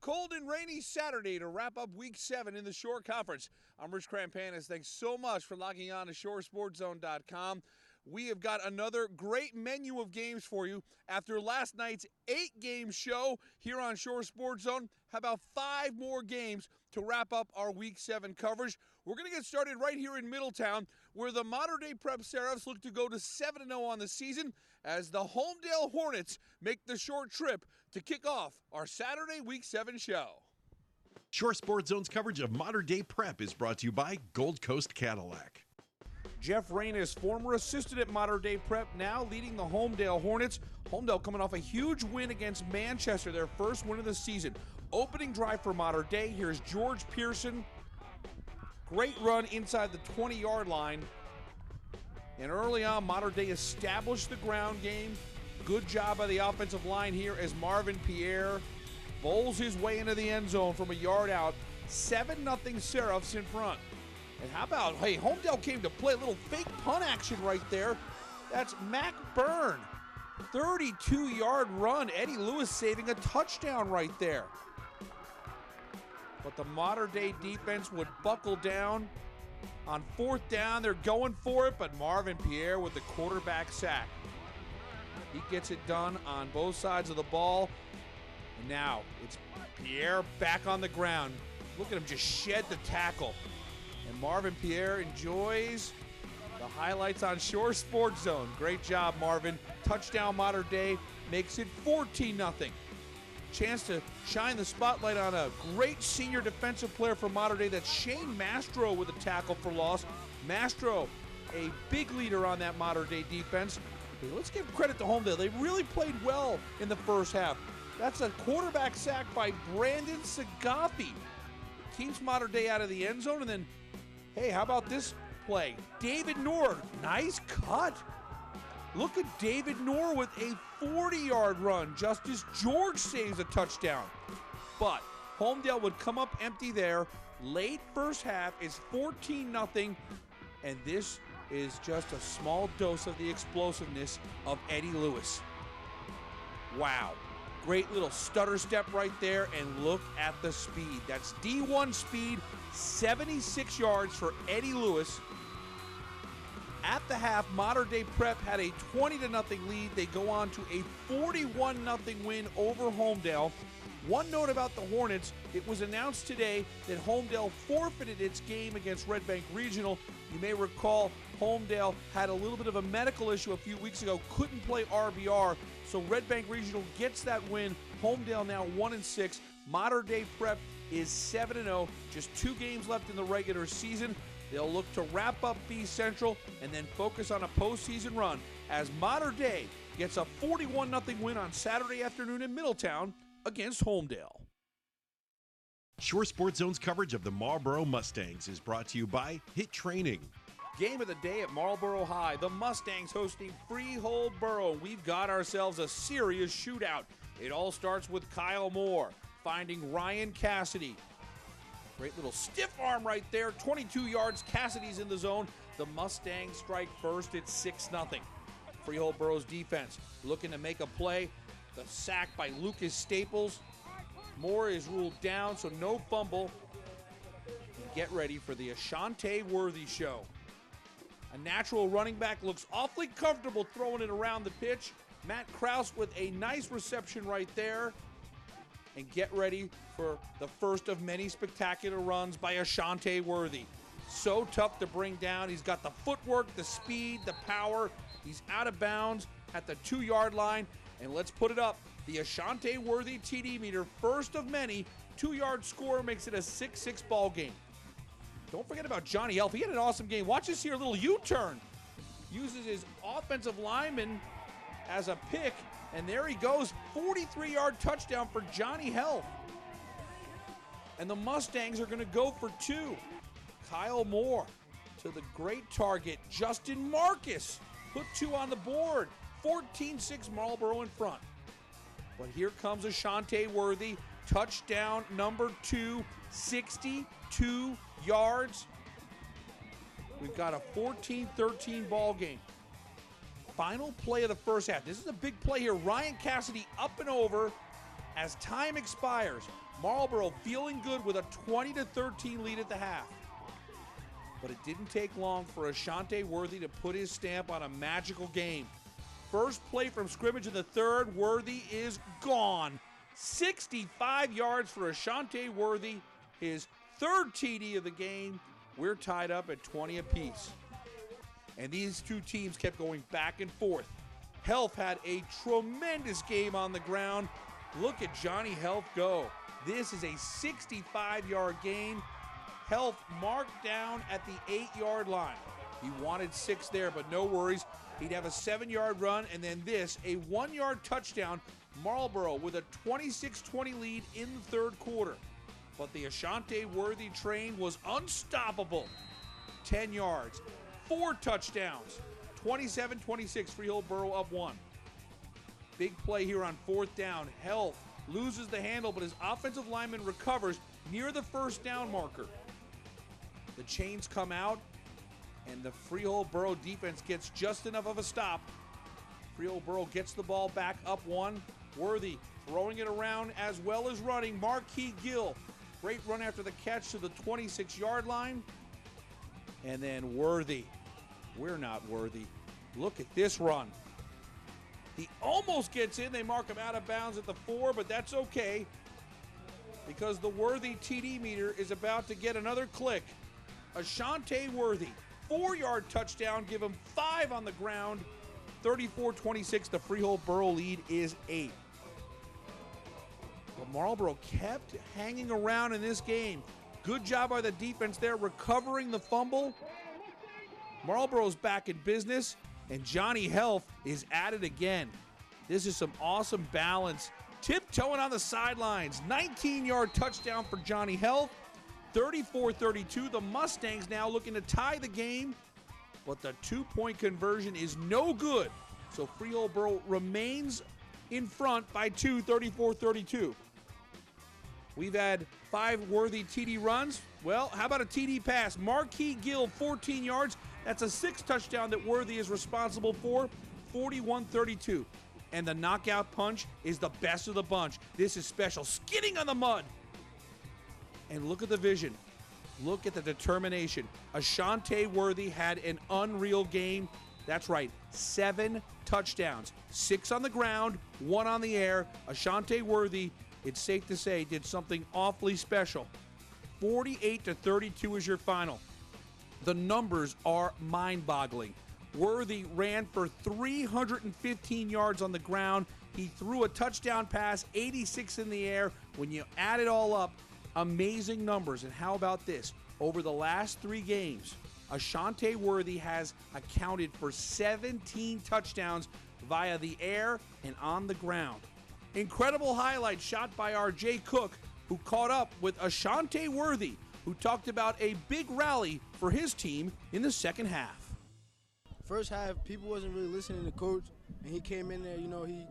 cold and rainy Saturday to wrap up Week 7 in the Shore Conference. I'm Rich Krampanis. Thanks so much for logging on to ShoreSportsZone.com. We have got another great menu of games for you after last night's 8-game show here on Shore Sports Zone. How about 5 more games to wrap up our Week 7 coverage? We're going to get started right here in Middletown, where the modern-day Prep Seraphs look to go to 7-0 on the season as the Holmdel Hornets make the short trip to kick off our Saturday Week 7 show. Shore Sports Zone's coverage of modern-day prep is brought to you by Gold Coast Cadillac. Jeff Reynes, former assistant at Modern Day Prep, now leading the Holmdel Hornets. Holmdel coming off a huge win against Manchester, their first win of the season. Opening drive for Modern Day. Here's George Pearson. Great run inside the 20-yard line. And early on, Modern Day established the ground game. Good job by the offensive line here as Marvin Pierre bowls his way into the end zone from a yard out. 7-0 Seraphs in front. And how about, hey, Holmdel came to play a little fake punt action right there. That's Mac Byrne. 32-yard run. Eddie Lewis saving a touchdown right there. But the modern-day defense would buckle down. On 4th down, they're going for it, but Marvin Pierre with the quarterback sack. He gets it done on both sides of the ball. And now it's Pierre back on the ground. Look at him just shed the tackle. And Marvin Pierre enjoys the highlights on Shore Sports Zone. Great job, Marvin. Touchdown Modern Day makes it 14-0. Chance to shine the spotlight on a great senior defensive player for Modern Day. That's Shane Mastro with a tackle for loss. Mastro, a big leader on that Modern Day defense. Okay, let's give credit to Holmdel. They really played well in the first half. That's a quarterback sack by Brandon Sagafi. Keeps Modern Day out of the end zone, and then hey, how about this play? David Noor, nice cut. Look at David Noor with a 40-yard run. Justice George saves a touchdown. But Holmdel would come up empty there. Late first half is 14-0, and this is just a small dose of the explosiveness of Eddie Lewis. Wow. Great little stutter step right there, and look at the speed. That's D1 speed, 76 yards for Eddie Lewis. At the half, Modern Day Prep had a 20-0 lead. They go on to a 41-0 win over Holmdel. One note about the Hornets, it was announced today that Holmdel forfeited its game against Red Bank Regional. You may recall Holmdel had a little bit of a medical issue a few weeks ago, couldn't play RBR, so Red Bank Regional gets that win. Holmdel now 1-6. Modern Day Prep is 7-0. Just 2 games left in the regular season. They'll look to wrap up B Central and then focus on a postseason run as Modern Day gets a 41-0 win on Saturday afternoon in Middletown against Holmdel. Shore Sports Zone's coverage of the Marlboro Mustangs is brought to you by Hit Training. Game of the day at Marlboro High. The Mustangs hosting Freehold Borough. We've got ourselves a serious shootout. It all starts with Kyle Moore finding Ryan Cassidy. Great little stiff arm right there. 22 yards. Cassidy's in the zone. The Mustangs strike first. It's 6-0. Freehold Borough's defense looking to make a play. The sack by Lucas Staples. Moore is ruled down, so no fumble. And get ready for the Ashante Worthy show. A natural running back looks awfully comfortable throwing it around the pitch. Matt Krause with a nice reception right there. And get ready for the first of many spectacular runs by Ashante Worthy. So tough to bring down. He's got the footwork, the speed, the power. He's out of bounds at the 2-yard line. And let's put it up. The Ashante Worthy TD meter, first of many. 2-yard score makes it a 6-6 ball game. Don't forget about Johnny Elf. He had an awesome game. Watch this here, little U-turn. Uses his offensive lineman as a pick, and there he goes. 43-yard touchdown for Johnny Health. And the Mustangs are going to go for 2. Kyle Moore to the great target. Justin Marcus put 2 on the board. 14-6 Marlboro in front. But here comes Ashante Worthy. Touchdown number 2, 62 yards. We've got a 14-13 ball game. Final play of the first half. This is a big play here. Ryan Cassidy up and over as time expires. Marlboro feeling good with a 20-13 lead at the half. But it didn't take long for Ashante Worthy to put his stamp on a magical game. First play from scrimmage in the third, Worthy is gone. 65 yards for Ashante Worthy, his third TD of the game. We're tied up at 20 apiece. And these two teams kept going back and forth. Health had a tremendous game on the ground. Look at Johnny Health go. This is a 65-yard game. Health marked down at the 8-yard line. He wanted 6 there, but no worries. He'd have a 7-yard run, and then this, a 1-yard touchdown. Marlboro with a 26-20 lead in the third quarter. But the Ashante Worthy train was unstoppable. 10 yards, 4 touchdowns, 27-26, Freehold Borough up 1. Big play here on fourth down. Health loses the handle, but his offensive lineman recovers near the first down marker. The chains come out, and the Freehold Borough defense gets just enough of a stop. Freehold Borough gets the ball back up 1. Worthy throwing it around as well as running. Marquis Gill, great run after the catch to the 26-yard line. And then Worthy, we're not Worthy. Look at this run. He almost gets in. They mark him out of bounds at the 4, but that's okay because the Worthy TD meter is about to get another click. Ashante Worthy, 4-yard touchdown, give him 5 on the ground. 34-26, the Freehold Borough lead is 8. But Marlboro kept hanging around in this game. Good job by the defense there, recovering the fumble. Marlboro's back in business, and Johnny Health is at it again. This is some awesome balance. Tiptoeing on the sidelines. 19-yard touchdown for Johnny Health. 34-32. The Mustangs now looking to tie the game, but the 2-point conversion is no good. So Freehold Borough remains in front by 2, 34-32. We've had 5 Worthy TD runs. Well, how about a TD pass? Marquis Gill, 14 yards. That's a 6th touchdown that Worthy is responsible for, 41-32. And the knockout punch is the best of the bunch. This is special, skidding on the mud. And look at the vision. Look at the determination. Ashante Worthy had an unreal game. That's right, 7 touchdowns. 6 on the ground, 1 on the air. Ashante Worthy, it's safe to say, did something awfully special. 48-32 is your final. The numbers are mind-boggling. Worthy ran for 315 yards on the ground. He threw a touchdown pass, 86 in the air. When you add it all up, amazing numbers. And how about this? Over the last 3 games, Ashante Worthy has accounted for 17 touchdowns via the air and on the ground. Incredible highlight shot by our Jay Cook, who caught up with Ashante Worthy, who talked about a big rally for his team in the second half. First half, people wasn't really listening to coach, and he came in there,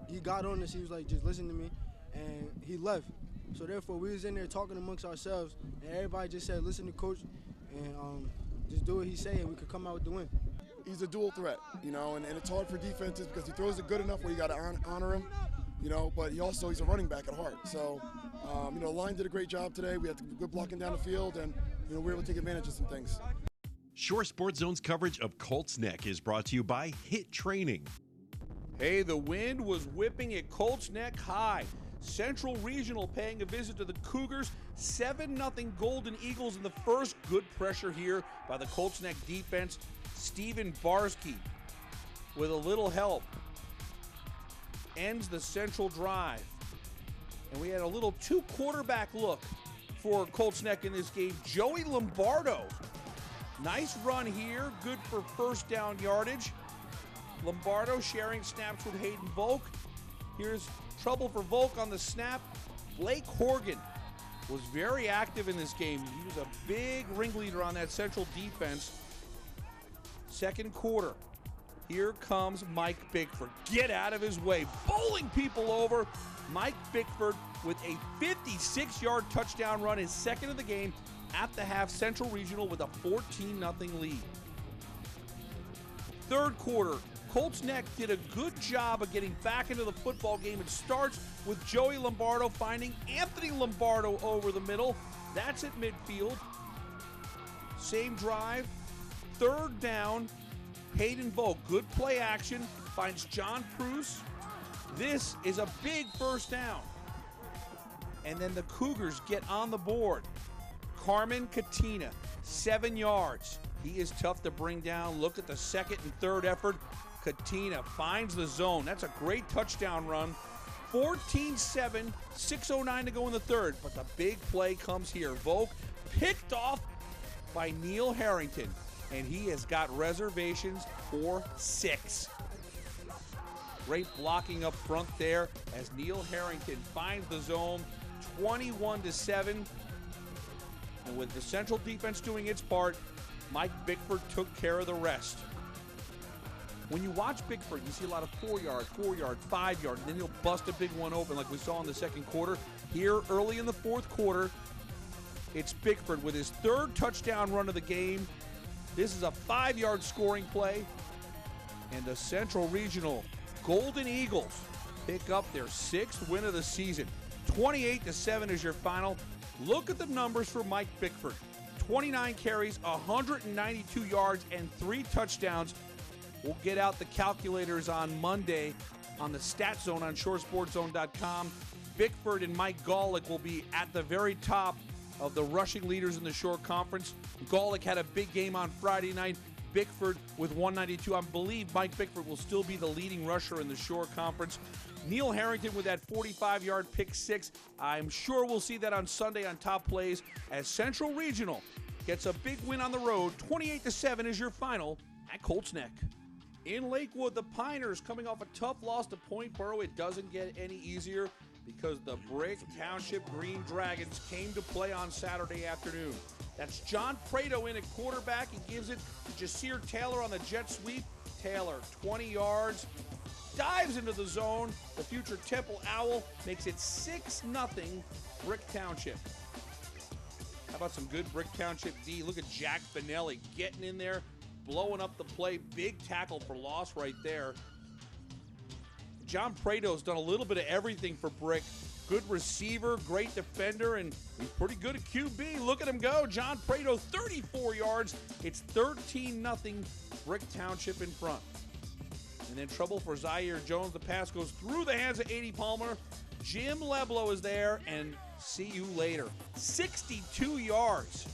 he got on us. He was like, just listen to me, and he left. So therefore, we was in there talking amongst ourselves, and everybody just said, listen to coach, and just do what he say, and we could come out with the win. He's a dual threat, and it's hard for defenses because he throws it good enough where you got to honor him, but he's a running back at heart. So, the line did a great job today. We had good blocking down the field, and, we were able to take advantage of some things. Shore Sports Zone's coverage of Colts Neck is brought to you by Hit Training. Hey, the wind was whipping at Colts Neck High. Central Regional paying a visit to the Cougars. 7-0 Golden Eagles in the first. Good pressure here by the Colts Neck defense. Steven Barsky, with a little help, ends the Central drive. And we had a little 2-quarterback look for Colts Neck in this game. Joey Lombardo, nice run here, good for first down yardage. Lombardo sharing snaps with Hayden Volk. Here's trouble for Volk on the snap. Blake Horgan was very active in this game. He was a big ringleader on that Central defense. Second quarter, here comes Mike Bickford. Get out of his way, bowling people over. Mike Bickford with a 56-yard touchdown run, his second of the game at the half. Central Regional with a 14-0 lead. Third quarter, Colts Neck did a good job of getting back into the football game. It starts with Joey Lombardo finding Anthony Lombardo over the middle. That's at midfield. Same drive. Third down. Hayden Volk, good play action, finds John Pruce. This is a big first down. And then the Cougars get on the board. Carmen Katina, 7 yards. He is tough to bring down. Look at the second and third effort. Katina finds the zone. That's a great touchdown run. 14-7, 6:09 to go in the third. But the big play comes here. Volk picked off by Neil Harrington. And he has got reservations for 6. Great blocking up front there as Neil Harrington finds the zone, 21-7. And with the Central defense doing its part, Mike Bickford took care of the rest. When you watch Bickford, you see a lot of 4-yard, 5-yard, and then he'll bust a big one open like we saw in the second quarter. Here, early in the fourth quarter, it's Bickford with his third touchdown run of the game. This is a 5-yard scoring play, and the Central Regional Golden Eagles pick up their 6th win of the season. 28-7 is your final. Look at the numbers for Mike Bickford. 29 carries, 192 yards, and 3 touchdowns. We'll get out the calculators on Monday on the Stat Zone on ShoreSportsZone.com. Bickford and Mike Golick will be at the very top of the rushing leaders in the Shore Conference. Golick had a big game on Friday night. Bickford with 192. I believe Mike Bickford will still be the leading rusher in the Shore Conference. Neil Harrington with that 45-yard pick 6. I'm sure we'll see that on Sunday on Top Plays as Central Regional gets a big win on the road. 28-7 is your final at Colts Neck. In Lakewood, the Piners coming off a tough loss to Point Borough. It doesn't get any easier because the Brick Township Green Dragons came to play on Saturday afternoon. That's John Prado in at quarterback. He gives it to Jasir Taylor on the jet sweep. Taylor, 20 yards, dives into the zone. The future Temple Owl makes it 6-0 Brick Township. How about some good Brick Township D? Look at Jack Benelli getting in there, blowing up the play. Big tackle for loss right there. John Prado's done a little bit of everything for Brick. Good receiver, great defender, and he's pretty good at QB. Look at him go. John Prado, 34 yards. It's 13-0 Brick Township in front. And then trouble for Zaire Jones. The pass goes through the hands of 80 Palmer. Jim Leblow is there, and see you later. 62 yards.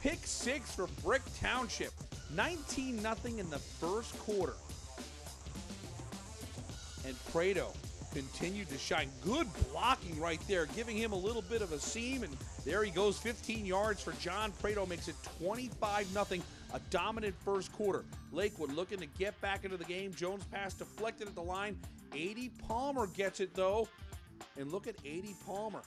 Pick 6 for Brick Township. 19-0 in the first quarter. And Prado continued to shine. Good blocking right there, giving him a little bit of a seam, and there he goes, 15 yards for John Prado, makes it 25-0, a dominant first quarter. Lakewood looking to get back into the game. Jones pass deflected at the line. 80 Palmer gets it, though, and look at 80 Palmer.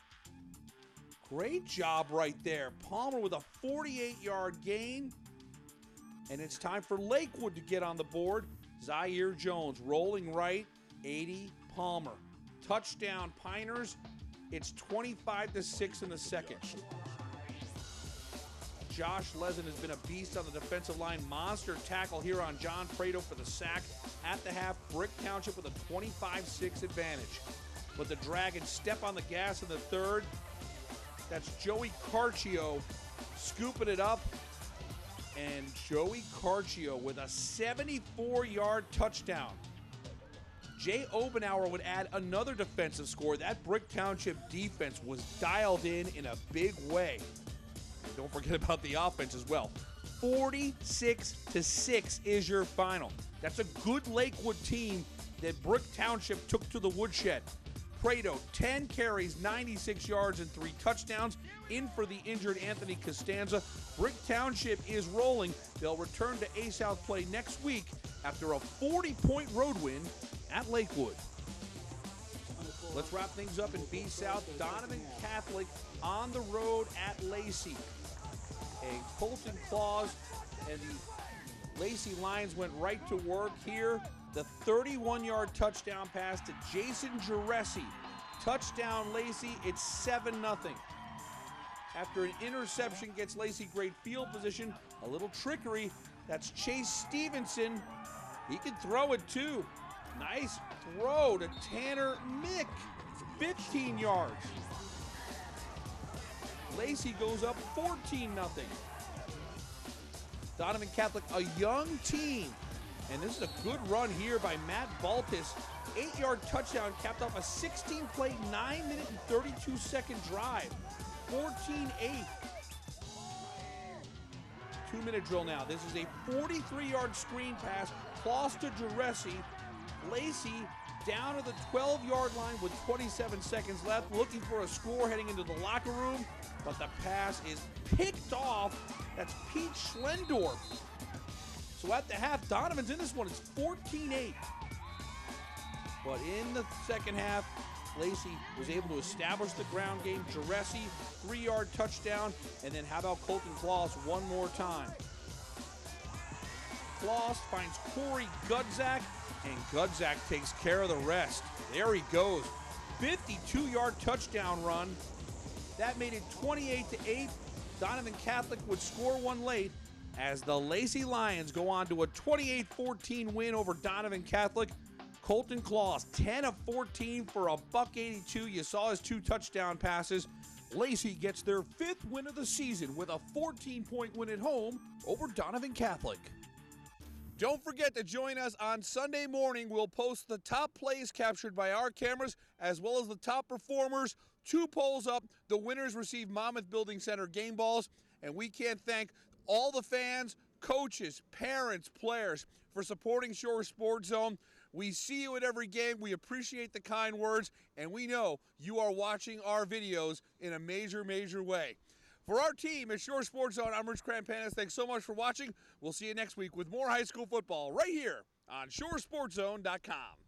Great job right there. Palmer with a 48-yard gain, and it's time for Lakewood to get on the board. Zaire Jones rolling right. 80 Palmer. Touchdown Piners. It's 25-6 in the second. Josh Lezen has been a beast on the defensive line. Monster tackle here on John Prado for the sack. At the half, Brick Township with a 25-6 advantage. But the Dragons step on the gas in the third. That's Joey Carcio scooping it up. And Joey Carcio with a 74-yard touchdown. Jay Obenauer would add another defensive score. That Brick Township defense was dialed in a big way. And don't forget about the offense as well. 46-6 is your final. That's a good Lakewood team that Brick Township took to the woodshed. Prado, 10 carries, 96 yards, and 3 touchdowns. In for the injured Anthony Costanza. Brick Township is rolling. They'll return to A-South play next week after a 40-point road win at Lakewood. Let's wrap things up in B-South. Donovan Catholic on the road at Lacey. A Colton Claus and the Lacey Lions went right to work here. The 31-yard touchdown pass to Jason Giresi. Touchdown Lacey, it's 7-0. After an interception gets Lacey great field position, a little trickery. That's Chase Stevenson He can throw it too. Nice throw to Tanner Mick. 15 yards. Lacey goes up 14-0. Donovan Catholic, a young team. And this is a good run here by Matt Baltus. 8-yard touchdown capped off a 16-play, 9-minute and 32-second drive. 14-8. 2-minute drill now. This is a 43-yard screen pass. Toss to Duresi. Lacey down to the 12-yard line with 27 seconds left, looking for a score heading into the locker room, but the pass is picked off. That's Pete Schlendorf. So at the half, Donovan's in this one. It's 14-8. But in the second half, Lacey was able to establish the ground game. Duresi, 3-yard touchdown, and then how about Colton Kloss one more time? Kloss finds Corey Gudzak, and Gudzak takes care of the rest. There he goes. 52-yard touchdown run. That made it 28-8. Donovan Catholic would score one late as the Lacey Lions go on to a 28-14 win over Donovan Catholic. Colton Kloss, 10 of 14 for a $182. You saw his 2 touchdown passes. Lacey gets their 5th win of the season with a 14-point win at home over Donovan Catholic. Don't forget to join us on Sunday morning. We'll post the top plays captured by our cameras as well as the top performers. 2 polls up. The winners receive Monmouth Building Center game balls. And we can't thank all the fans, coaches, parents, players for supporting Shore Sports Zone. We see you at every game. We appreciate the kind words. And we know you are watching our videos in a major, major way. For our team at Shore Sports Zone, I'm Rich Krampanis. Thanks so much for watching. We'll see you next week with more high school football right here on ShoreSportsZone.com.